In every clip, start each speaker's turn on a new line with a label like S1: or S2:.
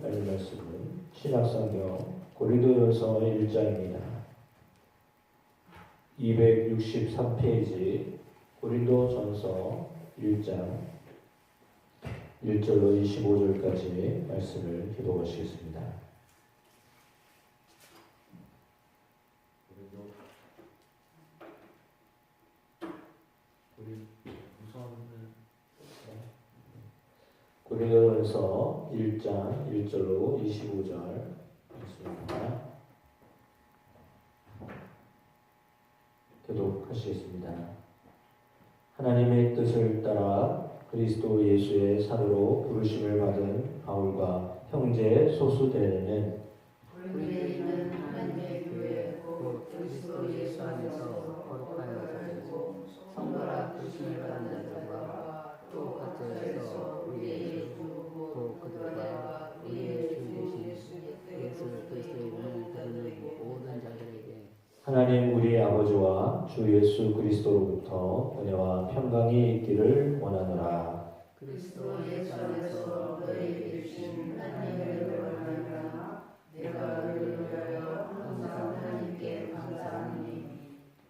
S1: 하나님 말씀은 신약성경 고린도전서 1장입니다. 263페이지 고린도전서 1장 1절로 25절까지 말씀을 기도하시겠습니다. 고린도전서 1장 1절로 25절 말씀입니다. 교독하시겠습니다. 하나님의 뜻을 따라 그리스도 예수의 사도로 부르심을 받은 바울과 형제 소수대는
S2: 우리는 하나님의 교회 곧 그리스도 예수 안에서 거룩하여 자들고 성도라 부르심을 받는 자들과 또 각처에서 우리의 주고 그들과 우리의 주 되신 예수 그리스도의 이름을 다루는 모든 자들에게
S1: 하나님 우리 아버지와 주 예수 그리스도로부터 은혜와 평강이 있기를 원하노라.
S2: 그리스도 예수 안에서 너희에게 주신 하나님의 영광이라 내가 너희를 위하여 항상 하나님께 감사하니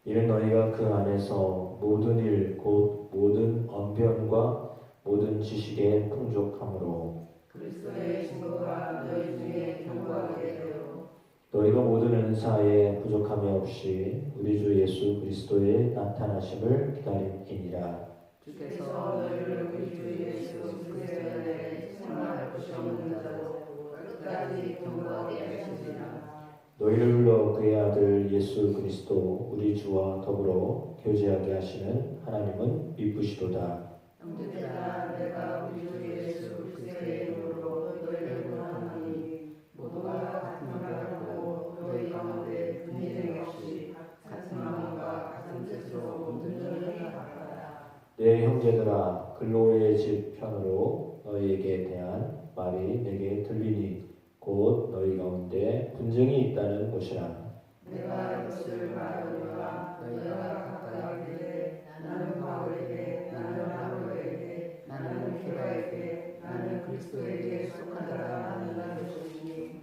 S1: 이는 너희가 그 안에서 모든 일 곧 모든 언변과 모든 지식에 풍족함으로
S2: 그리스도의 증거가 너희 중에 경고하게 되어
S1: 너희가 모든 은사에 부족함이 없이 우리 주 예수 그리스도의 나타나심을 기다림이니라.
S2: 주께서 너희를 우리 주 예수 그리스도의 안에 생활할 것이 없는 자로 끝까지 경고하게 하시리라.
S1: 너희를 불러 그의 아들 예수 그리스도 우리 주와 더불어 교제하게 하시는 하나님은 미쁘시도다.
S2: 형제들아 내가 우리 주 예수 그리스도의 이름으로 너희를 권하노니 모두가 같은 말을 하고 너희 가운데 분쟁 없이 같은 마음과 같은 뜻으로 온전히 하라.
S1: 내 형제들아 글로의 집 편으로 너희에게 대한 말이 내게 들리니 곧 너희 가운데 분쟁이 있다는 것이라.
S2: 내가 이것을 말하노라. 너희가 각각 이르되 나는 바울에게 나는 바로에게 나는 게바에게 나는 그리스도에게 속하노라 하는 것이니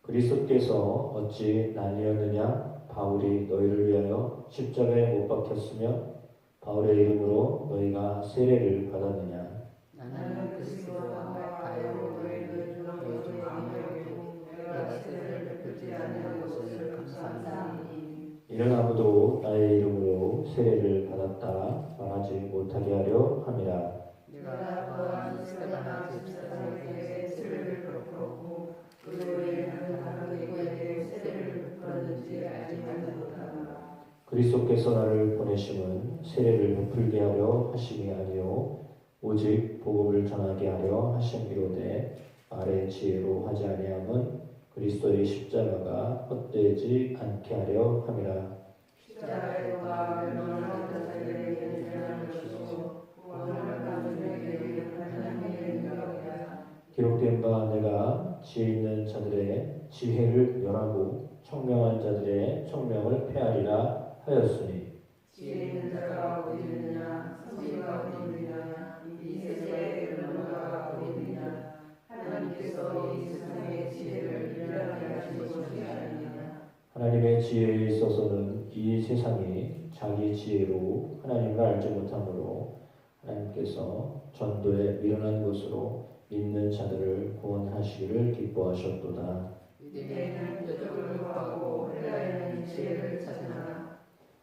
S1: 그리스도께서 어찌 나뉘었느냐? 바울이 너희를 위하여 십자가에 못 박혔으며 바울의 이름으로 너희가 세례를 받았느냐?
S2: 나는 그리스도와 가야로 너희를 너희 중에 아무에게도 내가 세례를 베풀지 않은 것을 감사하니
S1: 이는 아무도 나의 이름으로 세례를 받았다 말하지 못하게 하려 함이라.
S2: 내가 또한 스테바나 집사장에게 세례를 베풀었고 그 외에는 다른 누구에게 세례를 베풀었는지 알지 못하노라.
S1: 그리스도께서 나를 보내심은 세례를 베풀게 하려 하심이 아니요 오직 복음을 전하게 하려 하심이로되 말의 지혜로 하지 아니함은 그리스도의 십자가가 헛되지 않게 하려 함이라.
S2: 십자가가 멸망하는 자들에게 유명한 것이요 구원을 받는 자에게 하나님의 능력이라.
S1: 기록된 바 내가 지혜 있는 자들의 지혜를 멸하고 청명한 자들의 청명을 폐하리라 하였으니
S2: 지혜 있는 자가 어디 있느냐 성리가 어디 있느냐 이 세상의 근원가 어디 있느냐 하나님께서 이 세상의 지혜를 미련하게 하신 것이 아니냐.
S1: 하나님의 지혜에 있어서는 이 세상이 자기 지혜로 하나님을 알지 못하므로 하나님께서 전도에 미련한 것으로 믿는 자들을 구원하시기를 기뻐하셨도다.
S2: 유대인은 표적을 구하고 헬라인은 지혜를 찾으나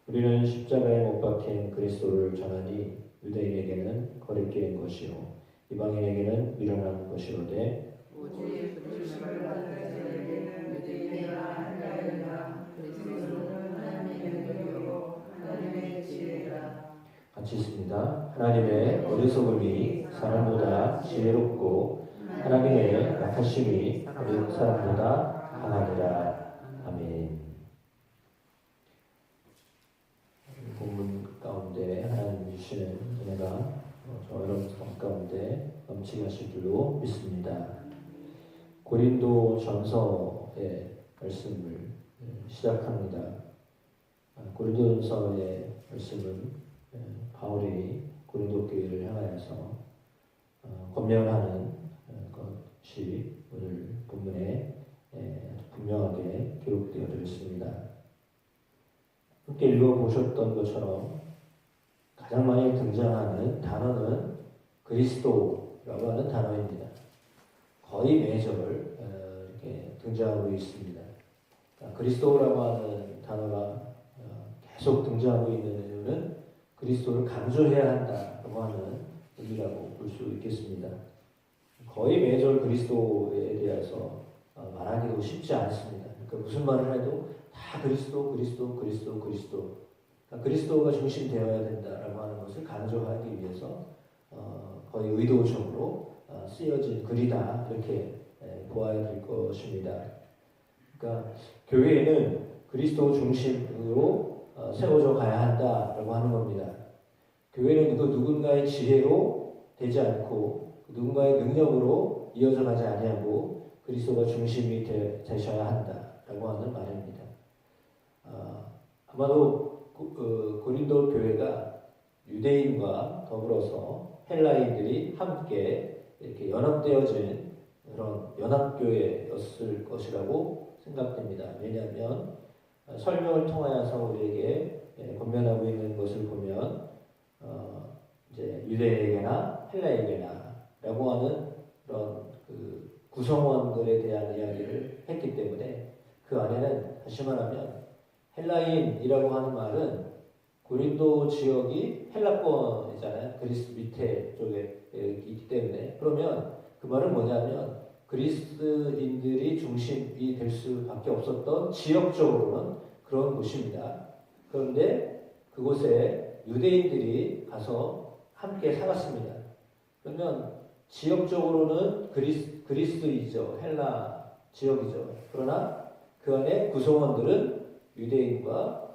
S1: 우리는 십자가에 못 박힌 그리스도를 전하니 유대인에게는 거리끼는 것이요 이방인에게는 미련한 것이로되
S2: 오직 부르심을 받은 자에게는 유대인이나 헬라인이나 그리스도는 하나님의 능력이요 하나님의 지혜라.
S1: 같이 있습니다. 하나님의 어리석음이 사람보다 지혜롭고 하나님의 약하심이 어린 사람보다 강하니라. 아멘. 본문 가운데 하나님 주시는 은혜가 저 여러분 가운데 넘치게 하실 줄로 믿습니다. 고린도 전서의 말씀을 시작합니다. 고린도 전서의 말씀은 바울이 고린도 교회를 향하여서 권면하는 것이 오늘 본문에 분명하게 기록되어 있습니다. 함께 읽어보셨던 것처럼 가장 많이 등장하는 단어는 그리스도라고 하는 단어입니다. 거의 매절 이렇게 등장하고 있습니다. 그리스도라고 하는 단어가 계속 등장하고 있는 이유는 그리스도를 강조해야 한다고 하는 의미라고 볼 수 있겠습니다. 거의 매절 그리스도에 대해서 말하기도 쉽지 않습니다. 그러니까 무슨 말을 해도 다 그리스도. 그러니까 그리스도가 중심되어야 된다라고 하는 것을 강조하기 위해서 거의 의도적으로 쓰여진 글이다 이렇게 보아야 될 것입니다. 그러니까 교회에는 그리스도 중심으로 세워져 가야 한다라고 하는 겁니다. 교회는 누군가의 지혜로 되지 않고 누군가의 능력으로 이어져 가지 아니하고 그리스도가 중심이 되셔야 한다라고 하는 말입니다. 아마도 고린도 교회가 유대인과 더불어서 헬라인들이 함께 이렇게 연합되어진 그런 연합교회였을 것이라고 생각됩니다. 왜냐하면 설명을 통하여서 우리에게 권면하고 있는 것을 보면 이제 유대인에게나 헬라에게나라고 하는 그런 그 구성원들에 대한 이야기를 했기 때문에 그 안에는 다시 말하면 헬라인이라고 하는 말은 고린도 지역이 헬라권이잖아요. 그리스 밑에 쪽에 있기 때문에 그러면 그 말은 뭐냐면 그리스인들이 중심이 될 수밖에 없었던 지역적으로는 그런 곳입니다. 그런데 그곳에 유대인들이 가서 함께 살았습니다. 그러면 지역적으로는 그리스이죠. 헬라 지역이죠. 그러나 그 안에 구성원들은 유대인과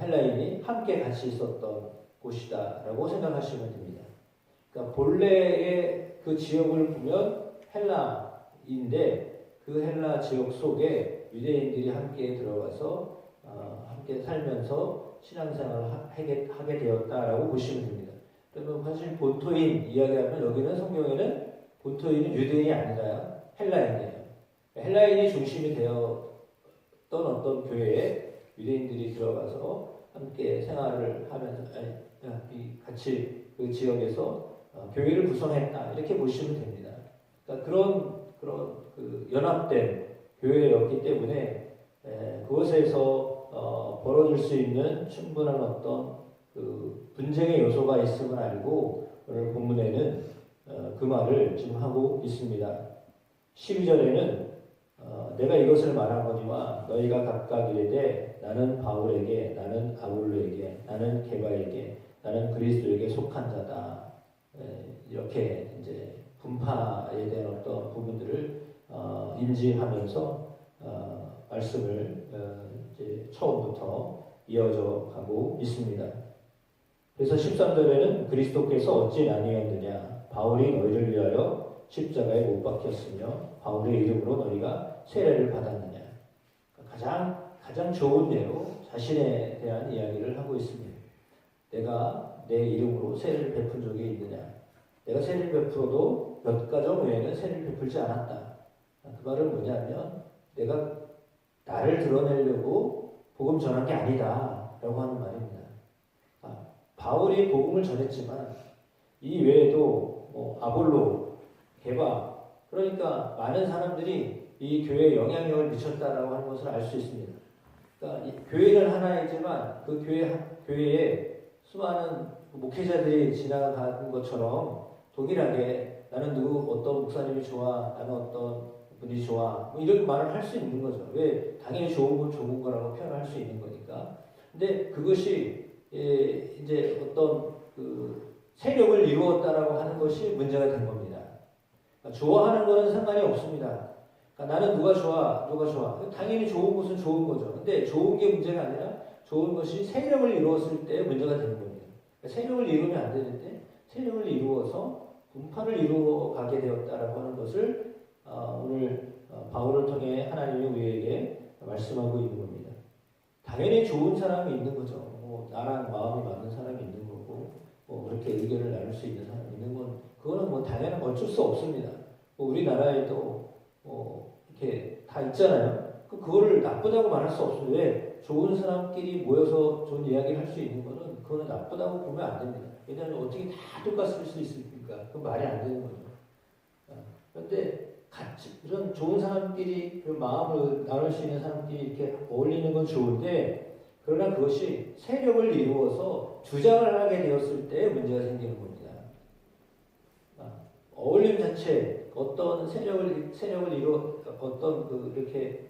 S1: 헬라인이 함께 같이 있었던 곳이다라고 생각하시면 됩니다. 그러니까 본래의 그 지역을 보면 헬라인데 그 헬라 지역 속에 유대인들이 함께 들어가서 함께 살면서 신앙생활을 하게 되었다라고 보시면 됩니다. 그러면 사실 본토인 이야기하면 여기는 성경에는 본토인은 유대인이 아니라 헬라인이에요. 헬라인이 중심이 되었던 어떤 교회에 유대인들이 들어가서 함께 생활을 하면서 같이 그 지역에서 교회를 구성했다 이렇게 보시면 됩니다. 그러니까 그런 그 연합된 교회였기 때문에 그곳에서 벌어질 수 있는 충분한 어떤 그 분쟁의 요소가 있음을 알고 오늘 본문에는 그 말을 지금 하고 있습니다. 12절에는 내가 이것을 말하거니와 너희가 각각 이르되 나는 바울에게, 나는 아볼로에게, 나는 게바에게, 나는 그리스도에게 속한 자다. 이렇게 이제 분파에 대한 어떤 부분들을 인지하면서 말씀을 이제 처음부터 이어져 가고 있습니다. 그래서 13절에는 그리스도께서 어찌 나뉘었느냐 바울이 너희를 위하여 십자가에 못 박혔으며 바울의 이름으로 너희가 세례를 받았느냐. 가장 좋은 예로 자신에 대한 이야기를 하고 있습니다. 내가 내 이름으로 세례를 베푼 적이 있느냐. 내가 세례를 베풀어도 몇 가정 외에는 세례를 베풀지 않았다. 그 말은 뭐냐면 내가 나를 드러내려고 복음 전한 게 아니다 라고 하는 말입니다. 바울이 복음을 전했지만 이 외에도 아볼로, 게바 그러니까 많은 사람들이 이 교회에 영향력을 미쳤다라고 하는 것을 알 수 있습니다. 그러니까 이 교회는 하나이지만 그 교회에 수많은 목회자들이 지나가는 것처럼 동일하게 나는 어떤 목사님이 좋아, 나는 어떤 분이 좋아, 뭐 이런 말을 할 수 있는 거죠. 왜? 당연히 좋은 건 좋은 거라고 표현할 수 있는 거니까. 근데 그것이 이제 어떤 그 세력을 이루었다라고 하는 것이 문제가 된 겁니다. 그러니까 좋아하는 거는 상관이 없습니다. 그러니까 나는 누가 좋아. 당연히 좋은 것은 좋은 거죠. 근데 좋은 게 문제가 아니라 좋은 것이 세력을 이루었을 때 문제가 되는 겁니다. 그러니까 세력을 이루면 안 되는데 세력을 이루어서 분파를 이루어 가게 되었다라고 하는 것을 오늘 바울을 통해 하나님이 우리에게 말씀하고 있는 겁니다. 당연히 좋은 사람이 있는 거죠. 나랑 마음이 맞는 사람이 있는 거고 그렇게 의견을 나눌 수 있는 사람이 있는 건 그거는 당연한 어쩔 수 없습니다. 뭐 우리나라에도 이렇게 다 있잖아요. 그거를 나쁘다고 말할 수 없어요. 왜? 좋은 사람끼리 모여서 좋은 이야기를 할 수 있는 거는 그거는 나쁘다고 보면 안 됩니다. 왜냐하면 어떻게 다 똑같을 수 있습니까? 그 말이 안 되는 거죠. 그런데 같이 이런 좋은 사람끼리 그 마음을 나눌 수 있는 사람끼리 이렇게 어울리는 건 좋은데 그러나 그것이 세력을 이루어서 주장을 하게 되었을 때 문제가 생기는 겁니다. 어울림 자체 어떤 세력을 이루어 어떤 이렇게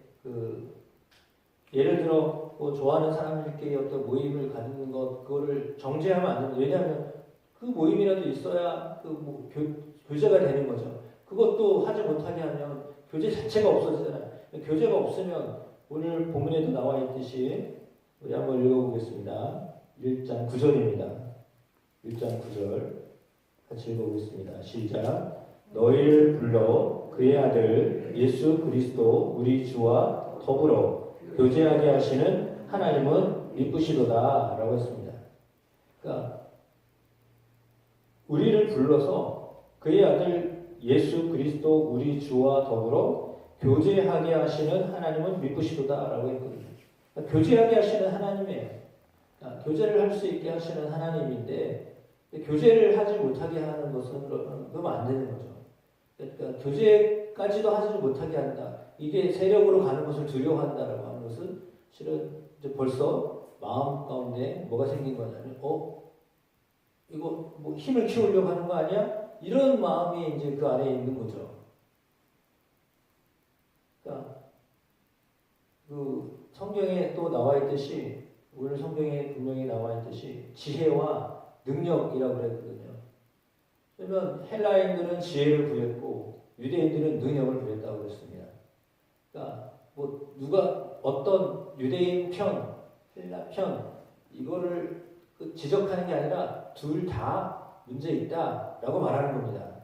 S1: 예를 들어 뭐 좋아하는 사람들끼리 어떤 모임을 갖는 것 그거를 정죄하면 안 됩니다. 왜냐하면 그 모임이라도 있어야 뭐 교제가 되는 거죠. 그것도 하지 못하게 하면 교제 자체가 없어지잖아요. 교제가 없으면 오늘 본문에도 나와 있듯이 우리 한번 읽어보겠습니다. 1장 9절입니다. 1장 9절 같이 읽어보겠습니다. 시작. 너희를 불러 그의 아들 예수 그리스도 우리 주와 더불어 교제하게 하시는 하나님은 미쁘시도다 라고 했습니다. 그러니까 우리를 불러서 그의 아들 예수 그리스도 우리 주와 더불어 교제하게 하시는 하나님은 미쁘시도다 라고 했거든요. 그러니까 교제하게 하시는 하나님이에요. 그러니까 교제를 할 수 있게 하시는 하나님인데 교제를 하지 못하게 하는 것은 그러면 안 되는 거죠. 그러니까 교제까지도 하지 못하게 한다. 이게 세력으로 가는 것을 두려워한다라고 하는 것은 실은 이제 벌써 마음 가운데 뭐가 생긴 거냐면 이거 뭐 힘을 키우려고 하는 거 아니야? 이런 마음이 이제 그 안에 있는 거죠. 그러니까 그 성경에 또 나와 있듯이 오늘 성경에 분명히 나와 있듯이 지혜와 능력이라고 그랬거든요. 그러면 헬라인들은 지혜를 구했고 유대인들은 능력을 구했다고 그랬습니다. 그러니까 뭐 누가 어떤 유대인 편, 헬라 편 이거를 지적하는 게 아니라 둘 다 문제 있다라고 말하는 겁니다.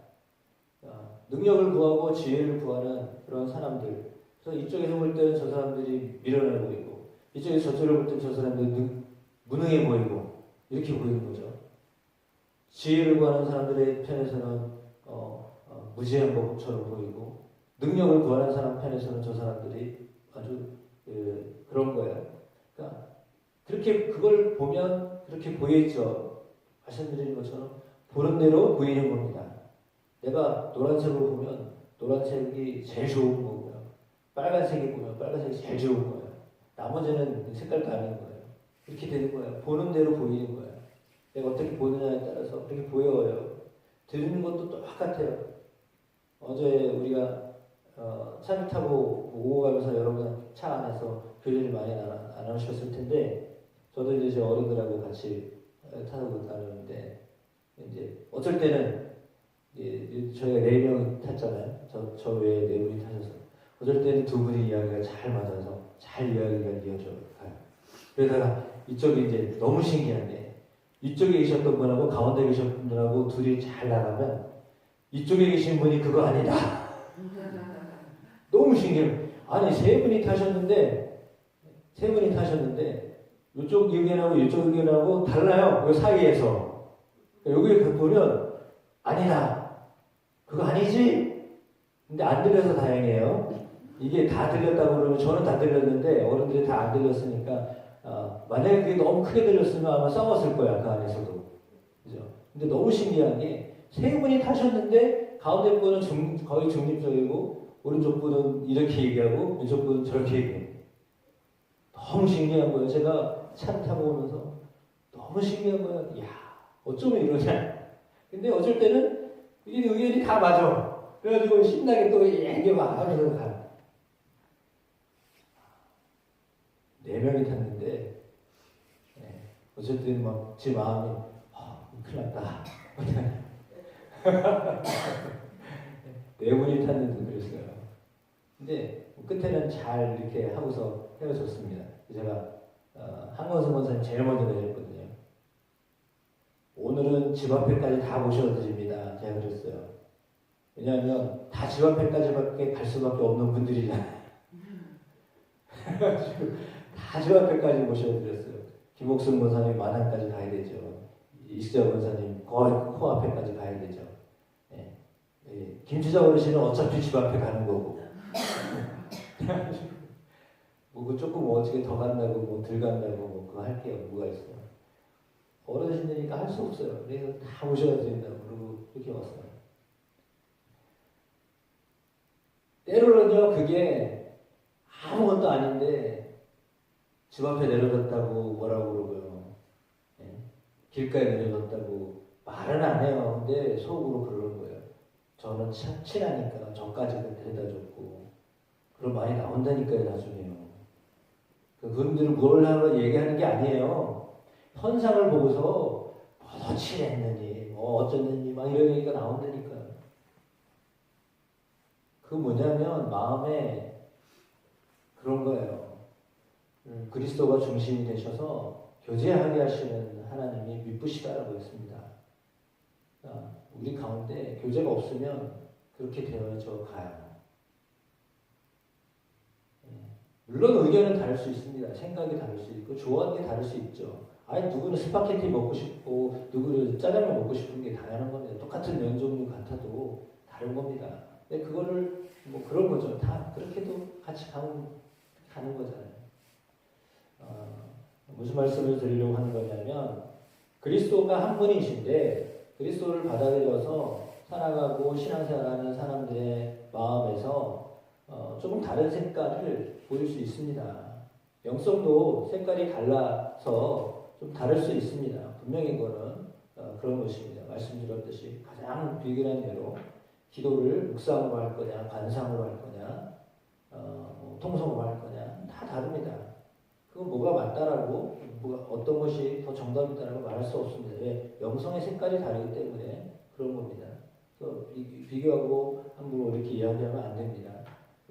S1: 그러니까 능력을 구하고 지혜를 구하는 그런 사람들. 그래서 이쪽에서 볼 때는 저 사람들이 미련해 보이고 이쪽에서 저쪽을 볼 때는 저 사람들이 무능해 보이고 이렇게 보이는 거죠. 지혜를 구하는 사람들의 편에서는 무지한 것처럼 보이고 능력을 구하는 사람 편에서는 저 사람들이 아주 그런 거예요. 그러니까 그렇게 그걸 보면 그렇게 보이죠. 말씀드린 것처럼 보는 대로 보이는 겁니다. 내가 노란색으로 보면 노란색이 제일 좋은 거고요. 빨간색이 보면 빨간색이 제일 좋은 거예요. 나머지는 색깔도 아닌 거예요. 이렇게 되는 거예요. 보는 대로 보이는 거예요. 내가 어떻게 보느냐에 따라서 그렇게 보여요. 들리는 것도 똑같아요. 어제 우리가 차를 타고 오고 가면서 여러분 차 안에서 교제를 많이 나누셨을 텐데 저도 이제 제 어른들하고 같이 타고 나누는데 이제 어쩔 때는 저희가 4명 탔잖아요. 저 외에 4분이 타셔서 어쩔 때는 2분이 이야기가 잘 맞아서 잘 이야기가 이어져 가요. 그러다가 이쪽이 이제 너무 신기한 게 이쪽에 계셨던 분하고 가운데 계셨던 분하고 둘이 잘 나가면 이쪽에 계신 분이 그거 아니다. 너무 신기해요. 아니 세 분이 타셨는데 이쪽 의견하고 이쪽 의견하고 달라요. 그 사이에서 여기 보면 아니다. 그거 아니지? 근데 안 들려서 다행이에요. 이게 다 들렸다고 그러면 저는 다 들렸는데 어른들이 다 안 들렸으니까 만약에 그게 너무 크게 들렸으면 아마 싸웠을 거야 그 안에서도. 그죠? 근데 너무 신기한 게 세 분이 타셨는데 가운데 분은 거의 중립적이고 오른쪽 분은 이렇게 얘기하고 왼쪽 분은 저렇게 얘기해요. 너무 신기한 거예요. 제가 차 타고 오면서 너무 신기한 거예요. 이야 어쩌면 이러냐. 근데 어쩔 때는 이 의견이 다 맞아. 그래가지고 신나게 또 얘기만 하면서 가요. 4명이 탔는데 어쨌든 막 제 마음이 큰일 났다. 4분이 탔는데 그랬어요. 근데 끝에는 잘 이렇게 하고서 헤어졌습니다. 제가 한건성 권사님 제일 먼저 내렸거든요. 오늘은 집 앞에까지 다 모셔드립니다. 제가 그랬어요. 왜냐하면 다 집 앞에까지밖에 갈 수밖에 없는 분들이잖아요. 다 집 앞에까지 모셔드렸어요. 김옥순 권사님 만안까지 가야 되죠. 이수자 권사님 코앞에까지 가야 되죠. 예, 김치자 어르신은 어차피 집 앞에 가는 거고 뭐 조금 어떻게 더 간다고 뭐 덜 간다고 뭐 그거 할 게 뭐가 있어요. 어르신이니까 할 수 없어요. 그래서 다 오셔야 된다고 그러고 이렇게 왔어요. 때로는요 그게 아무것도 아닌데 집 앞에 내려졌다고 뭐라고 그러고요. 예? 길가에 내려졌다고 말은 안 해요. 근데 속으로 그러는 거예요. 저는 친하니까 저까지는 데려다줬고 그럼 많이 나온다니까요 나중에요. 그분들을 뭘 하러 얘기하는 게 아니에요. 현상을 보고서 뭐 친했느니 뭐 어쩌느니 막 이런 얘기가 나온다니까. 그 뭐냐면 마음에 그런 거예요. 그리스도가 중심이 되셔서 교제하게 하시는 하나님이 미쁘시다라고 했습니다. 우리 가운데 교제가 없으면 그렇게 되어져 가요. 물론 의견은 다를 수 있습니다. 생각이 다를 수 있고 좋아하는 게 다를 수 있죠. 아니 누구는 스파게티 먹고 싶고 누구는 짜장면 먹고 싶은 게 다양한 겁니다. 똑같은 면 종류 같아도 다른 겁니다. 근데 그거를 뭐 그런 거죠. 다 그렇게도 같이 가는 거잖아요. 무슨 말씀을 드리려고 하는 거냐면 그리스도가 한 분이신데 그리스도를 받아들여서 살아가고 신앙생활하는 사람들의 마음에서 조금 다른 색깔을 보일 수 있습니다. 영성도 색깔이 달라서 좀 다를 수 있습니다. 분명히 그거는 그런 것입니다. 말씀드렸듯이 가장 비근한 예로 기도를 묵상으로 할 거냐, 관상으로 할 거냐, 뭐 통성으로 할 거냐 다 다릅니다. 그건 뭐가 맞다라고 어떤 것이 더 정답이다라고 말할 수 없습니다. 왜? 영성의 색깔이 다르기 때문에 그런 겁니다. 비교하고 함부로 이렇게 이야기하면 안 됩니다.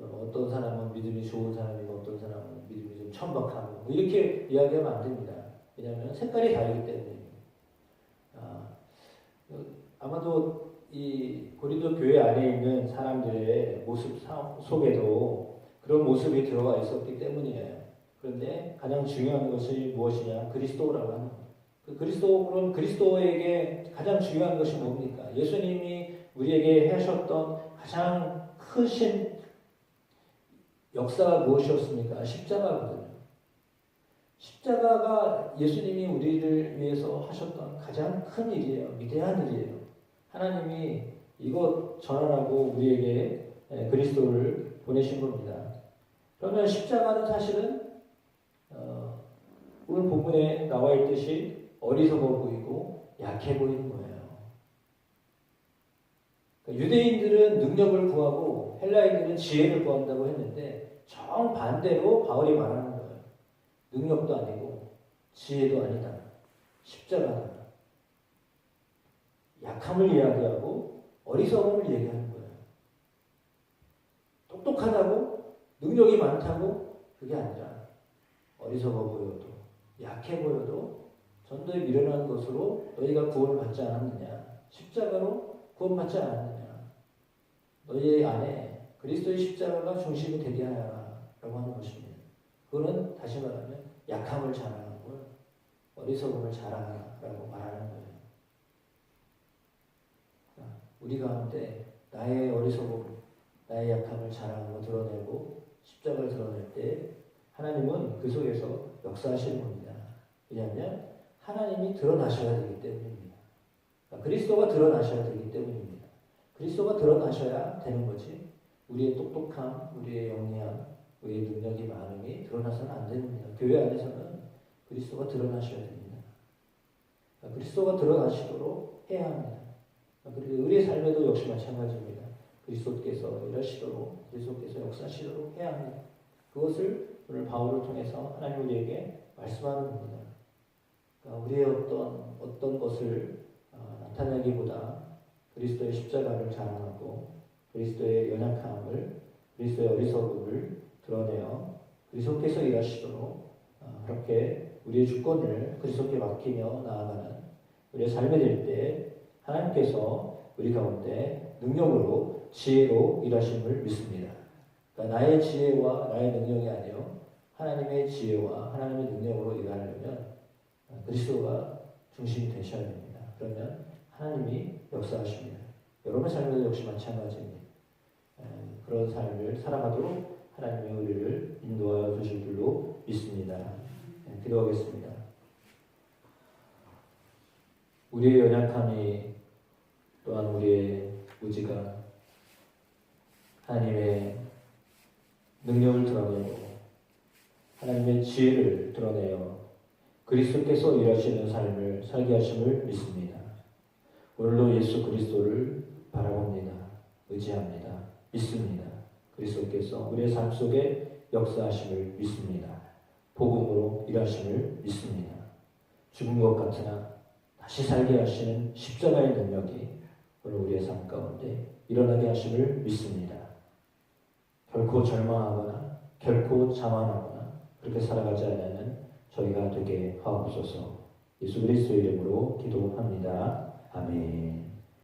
S1: 어떤 사람은 믿음이 좋은 사람이고 어떤 사람은 믿음이 좀 천박하고 이렇게 이야기하면 안 됩니다. 왜냐하면 색깔이 다르기 때문입니다. 아마도 이 고린도 교회 안에 있는 사람들의 모습 속에도 그런 모습이 들어가 있었기 때문이에요. 그런데 가장 중요한 것이 무엇이냐? 그리스도라고 하는 거예요. 그럼 그리스도에게 가장 중요한 것이 뭡니까? 예수님이 우리에게 하셨던 가장 크신 역사가 무엇이었습니까? 십자가거든요. 십자가가 예수님이 우리를 위해서 하셨던 가장 큰 일이에요. 위대한 일이에요. 하나님이 이것 전환하고 우리에게 그리스도를 보내신 겁니다. 그러면 십자가는 사실은 오늘 본문에 나와 있듯이 어리석어 보이고 약해 보이는 거예요. 그러니까 유대인들은 능력을 구하고 헬라인들은 지혜를 구한다고 했는데 정반대로 바울이 말하는 거예요. 능력도 아니고 지혜도 아니다. 십자가다. 약함을 이야기하고 어리석음을 얘기하는 거예요. 똑똑하다고 능력이 많다고 그게 아니라 어리석어 보여도 약해 보여도 전도에 미련한 것으로 너희가 구원을 받지 않았느냐. 십자가로 구원받지 않았느냐. 너희 안에 그리스도의 십자가가 중심이 되게 하여라 라고 하는 것입니다. 그거는 다시 말하면 약함을 자랑하고 어리석음을 자랑하라고 말하는 거예요. 우리 가운데 나의 어리석음, 나의 약함을 자랑하고 드러내고 십자가를 드러낼 때 하나님은 그 속에서 역사하시는 겁니다. 왜냐하면 하나님이 드러나셔야 되기 때문입니다. 그러니까 그리스도가 드러나셔야 되기 때문입니다. 그리스도가 드러나셔야 되는 거지 우리의 똑똑함, 우리의 영리함, 우리의 능력이 많음이 드러나서는 안 됩니다. 교회 안에서는 그리스도가 드러나셔야 됩니다. 그러니까 그리스도가 드러나시도록 해야 합니다. 그리고 우리의 삶에도 역시 마찬가지입니다. 그리스도께서 일하시도록 그리스도께서 역사하시도록 해야 합니다. 그것을 오늘 바울을 통해서 하나님 우리에게 말씀하는 겁니다. 그러니까 우리의 어떤 것을 나타내기보다 그리스도의 십자가를 자랑하고 그리스도의 연약함을 그리스도의 어리석음을 드러내어 그리스도께서 일하시도록 그렇게 우리의 주권을 그리스도께 맡기며 나아가는 우리의 삶이 될 때 하나님께서 우리 가운데 능력으로 지혜로 일하심을 믿습니다. 그러니까 나의 지혜와 나의 능력이 아니요 하나님의 지혜와 하나님의 능력으로 일하려면 그리스도가 중심이 되셔야 됩니다. 그러면 하나님이 역사하십니다. 여러분의 삶도 역시 마찬가지입니다. 그런 삶을 살아가도록 하나님의 우리를 인도하여 주실 줄로 믿습니다. 기도하겠습니다. 우리의 연약함이 또한 우리의 의지가 하나님의 능력을 드러내고 하나님의 지혜를 드러내어 그리스도께서 일하시는 삶을 살게 하심을 믿습니다. 오늘도 예수 그리스도를 바라봅니다. 의지합니다. 믿습니다. 그리스도께서 우리의 삶 속에 역사하심을 믿습니다. 복음으로 일하심을 믿습니다. 죽은 것 같으나 다시 살게 하시는 십자가의 능력이 오늘 우리의 삶 가운데 일어나게 하심을 믿습니다. 결코 절망하거나 결코 자만하거나 그렇게 살아가지 않는 저희가 되게 하옵소서. 예수 그리스도의 이름으로 기도합니다. 아멘.